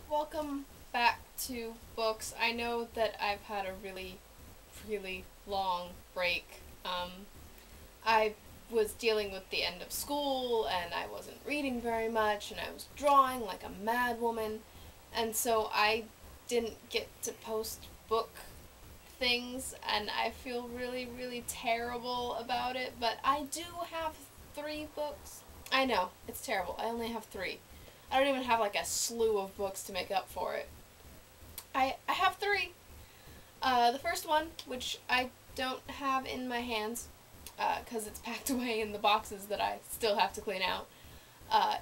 Welcome back to books. I know that I've had a really long break. I was dealing with the end of school and I wasn't reading very much and I was drawing like a mad woman, and so I didn't get to post book things and I feel really terrible about it, but I do have 3 books. I know, it's terrible. I only have 3. I don't even have like a slew of books to make up for it. I have 3. The first one, which I don't have in my hands, because it's packed away in the boxes that I still have to clean out,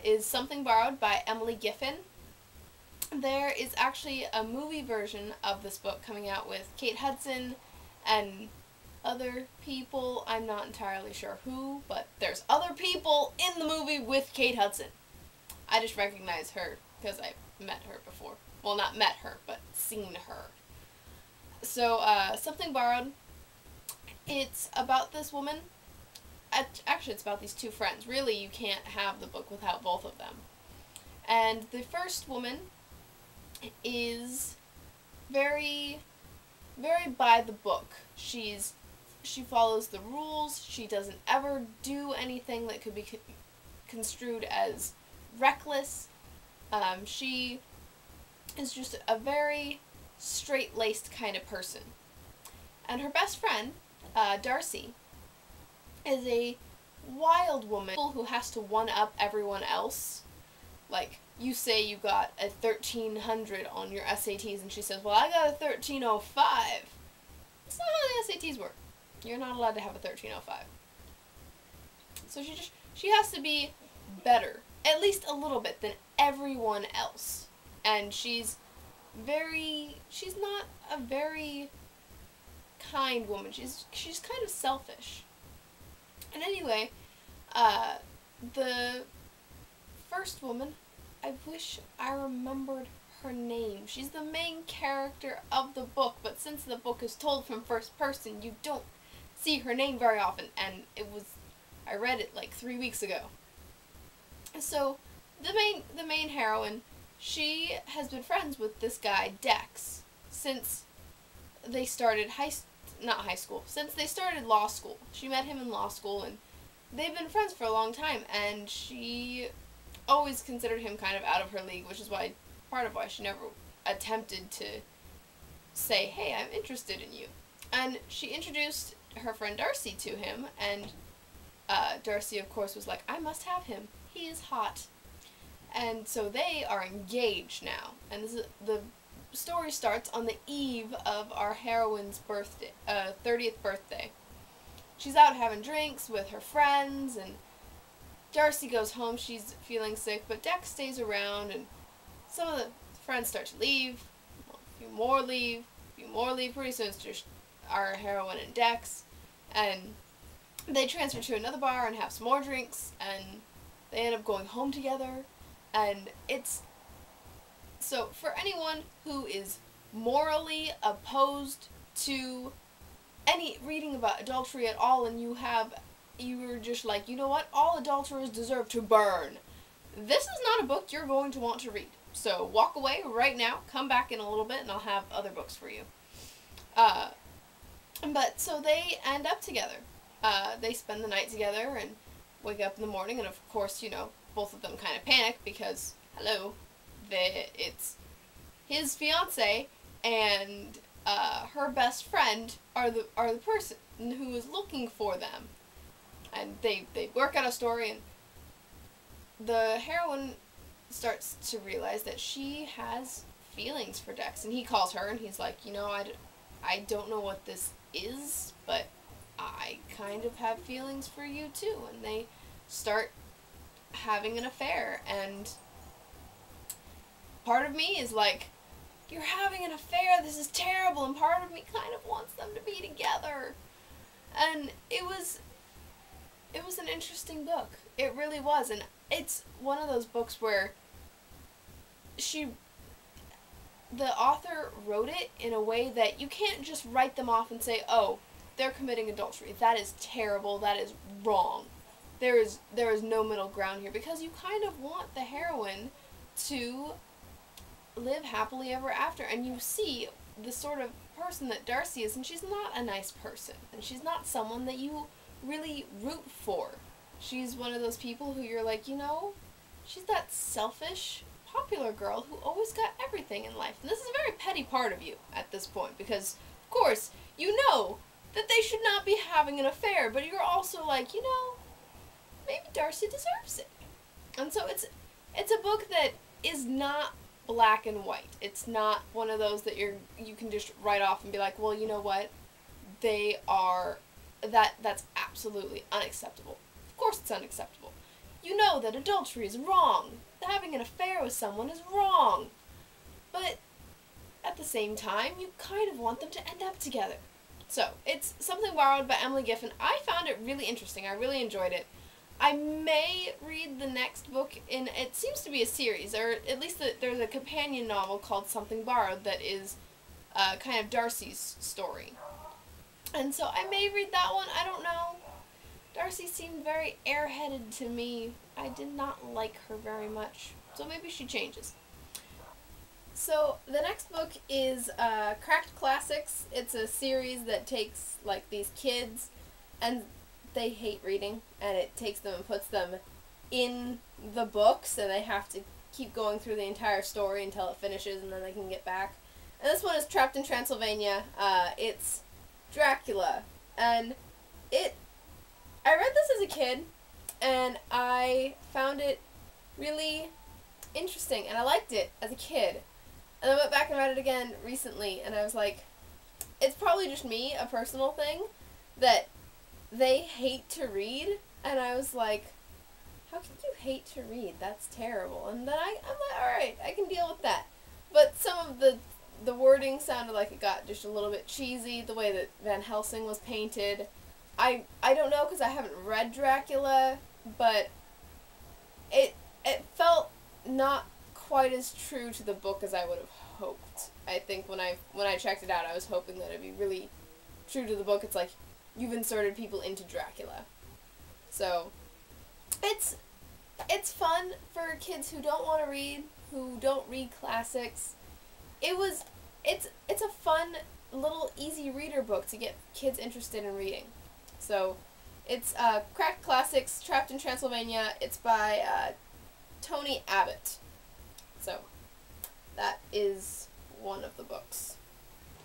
is Something Borrowed by Emily Giffin. There is actually a movie version of this book coming out with Kate Hudson and other people. I'm not entirely sure who, but there's other people in the movie with Kate Hudson. I just recognize her because I met her before. Well, not met her, but seen her. So, Something Borrowed, it's about this woman. Actually, it's about these 2 friends. Really, you can't have the book without both of them. And the first woman is very by the book. She follows the rules. She doesn't ever do anything that could be construed as reckless. She is just a very straight-laced kind of person. And her best friend, Darcy, is a wild woman who has to one-up everyone else. Like, you say you got a 1300 on your SATs, and she says, well, I got a 1305. That's not how the SATs work. You're not allowed to have a 1305. So she has to be better, at least a little bit, than everyone else. And she's not a very kind woman. She's kind of selfish. And anyway, the first woman, I wish I remembered her name. She's the main character of the book, but since the book is told from first person, you don't see her name very often, and I read it like 3 weeks ago. So, the main heroine, she has been friends with this guy, Dex, since they started since they started law school. She met him in law school, and they've been friends for a long time, and she always considered him kind of out of her league, which is part of why she never attempted to say, hey, I'm interested in you. And she introduced her friend Darcy to him, and Darcy, of course, was like, I must have him. He is hot. And so they are engaged now. And the story starts on the eve of our heroine's 30th birthday. She's out having drinks with her friends, and Darcy goes home. She's feeling sick, but Dex stays around, and some of the friends start to leave. A few more leave. Pretty soon it's just our heroine and Dex. And they transfer to another bar and have some more drinks, and they end up going home together. And so for anyone who is morally opposed to any reading about adultery at all, and you're just like, you know what, all adulterers deserve to burn, this is not a book you're going to want to read. So walk away right now, come back in a little bit, and I'll have other books for you. But so they end up together. They spend the night together and wake up in the morning, and of course, both of them kind of panic because, hello, it's his fiance and her best friend are the person who is looking for them. And they work out a story, and the heroine starts to realize that she has feelings for Dex, and he calls her and he's like, I don't know what this is, but I kind of have feelings for you too. And they start having an affair, and part of me is like, you're having an affair, this is terrible, and part of me kind of wants them to be together. And it was an interesting book. It really was, and it's one of those books where the author wrote it in a way that you can't just write them off and say, oh, they're committing adultery. That is terrible. That is wrong. There is no middle ground here, because you kind of want the heroine to live happily ever after. And you see the sort of person that Darcy is, and she's not a nice person. And she's not someone that you really root for. She's one of those people who you're like, you know, she's that selfish, popular girl who always got everything in life. And this is a very petty part of you at this point, because, of course, you know that they should not be having an affair, but you're also like, you know, maybe Darcy deserves it. And so it's a book that is not black and white. It's not one of those that you can just write off and be like, well, you know what? They are that's absolutely unacceptable. Of course it's unacceptable. You know that adultery is wrong. Having an affair with someone is wrong. But at the same time, you kind of want them to end up together. So, it's Something Borrowed by Emily Giffin. I found it really interesting. I really enjoyed it. I may read the next book in, it seems to be a series, or at least there's a companion novel called Something Borrowed that is kind of Darcy's story. And so I may read that one, I don't know. Darcy seemed very airheaded to me. I did not like her very much, so maybe she changes. So the next book is Cracked Classics. It's a series that takes like these kids, and they hate reading, and it takes them and puts them in the books, and they have to keep going through the entire story until it finishes, and then they can get back. And this one is Trapped in Transylvania. It's Dracula, and I read this as a kid, and I found it really interesting, and I liked it as a kid. And I went back and read it again recently, and I was like, it's probably just me, a personal thing, that they hate to read, and I was like, how can you hate to read? That's terrible. And then I'm like, alright, I can deal with that. But some of the wording sounded like it got just a little bit cheesy, the way that Van Helsing was painted. I don't know, because I haven't read Dracula, but it felt not quite as true to the book as I would have hoped. I think when I checked it out, I was hoping that it'd be really true to the book. It's like, you've inserted people into Dracula. So, it's fun for kids who don't want to read, who don't read classics. It's a fun, little, easy reader book to get kids interested in reading. So, it's Cracked Classics, Trapped in Transylvania. It's by Tony Abbott. So, that is one of the books.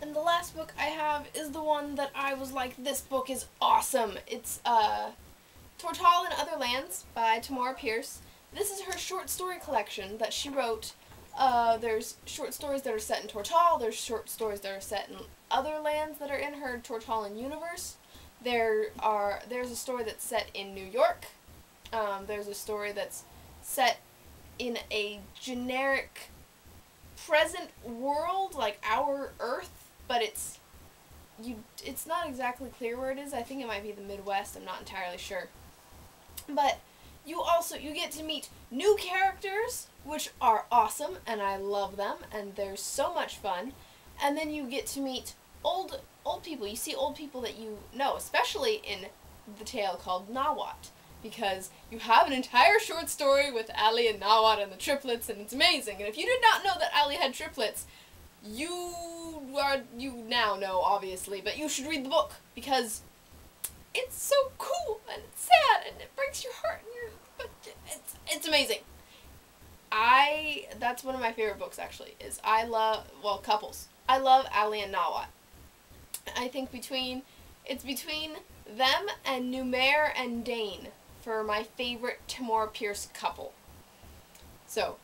And the last book I have is the one that I was like, this book is awesome. It's Tortall and Other Lands by Tamora Pierce. This is her short story collection that she wrote. There's short stories that are set in Tortall. There's short stories that are set in other lands that are in her Tortallan universe. There's a story that's set in New York. There's a story that's set in a generic present world, like our Earth, but it's not exactly clear where it is. I think it might be the Midwest. I'm not entirely sure. But you get to meet new characters, which are awesome, and I love them, and they're so much fun. And then you get to meet old people. You see old people that you know, especially in the tale called Nawat, because you have an entire short story with Ali and Nawat and the triplets, and it's amazing. And if you did not know that Ali had triplets, you now know, obviously, but you should read the book, because it's so cool, and it's sad, and it breaks your heart, but it's amazing. That's one of my favorite books, actually, is couples. I love Ali and Nawat. I think it's between them and Numair and Dane for my favorite Tamora Pierce couple. So,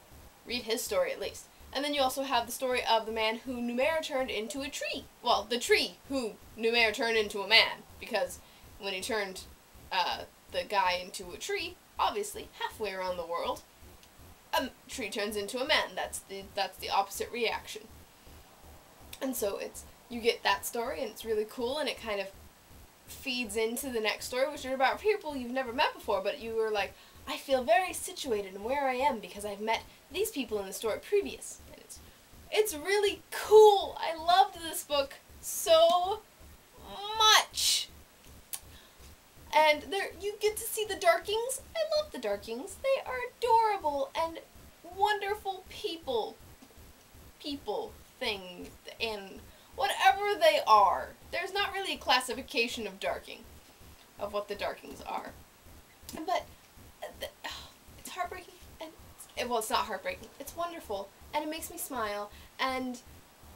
read his story at least. And then you also have the story of the man who Numair turned into a tree. Well, the tree who Numair turned into a man, because when he turned the guy into a tree, obviously, halfway around the world, a tree turns into a man. That's the opposite reaction. And so you get that story, and it's really cool, and it kind of feeds into the next story, which are about people you've never met before, but you were like, I feel very situated in where I am because I've met these people in the story previous. And it's really cool. I loved this book so much. And there you get to see the Darkings. I love the Darkings. They are adorable and wonderful people. are. There's not really a classification of darking, of what the darkings are. But it's heartbreaking, and well, it's not heartbreaking. It's wonderful, and it makes me smile, and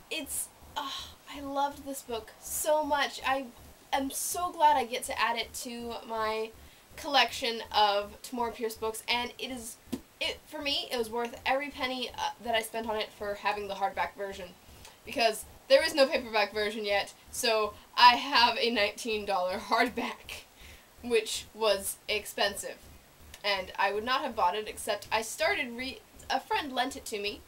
it's I loved this book so much. I am so glad I get to add it to my collection of Tamora Pierce books, and for me, it was worth every penny that I spent on it for having the hardback version, because there is no paperback version yet, so I have a $19 hardback, which was expensive, and I would not have bought it except I started a friend lent it to me.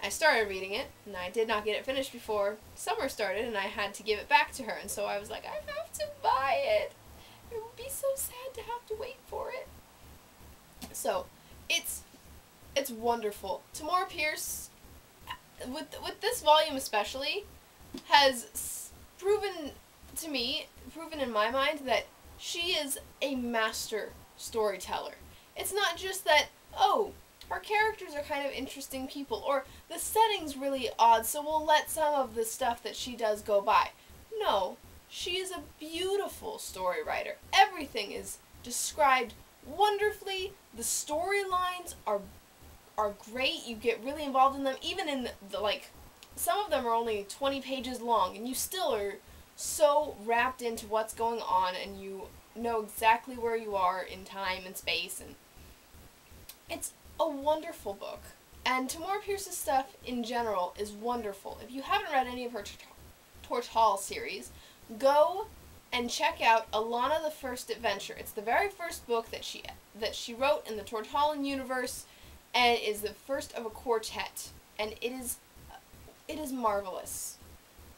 I started reading it, and I did not get it finished before summer started, and I had to give it back to her, and so I was like, I have to buy it. It would be so sad to have to wait for it. So, it's wonderful. Tamora Pierce, with this volume especially, has proven in my mind, that she is a master storyteller. It's not just that, oh, our characters are kind of interesting people, or the setting's really odd, so we'll let some of the stuff that she does go by. No, she is a beautiful story writer. Everything is described wonderfully. The storylines are great. You get really involved in them, even in some of them are only 20 pages long, and you still are so wrapped into what's going on, and you know exactly where you are in time and space, and it's a wonderful book. And Tamora Pierce's stuff in general is wonderful. If you haven't read any of her Tortall series, go and check out Alana the First Adventure. It's the very first book that she wrote in the Tortall universe, and is the first of a quartet, and it is marvelous.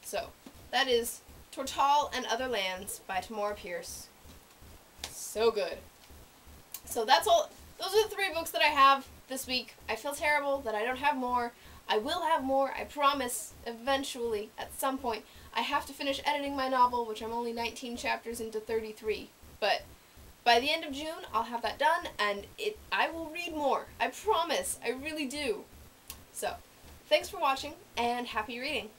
So, that is Tortall and Other Lands by Tamora Pierce. So good. So that's all. Those are the 3 books that I have this week. I feel terrible that I don't have more. I will have more, I promise, eventually, at some point. I have to finish editing my novel, which I'm only 19 chapters into 33. But by the end of June, I'll have that done, and I will read more. I promise. I really do. So, thanks for watching, and happy reading.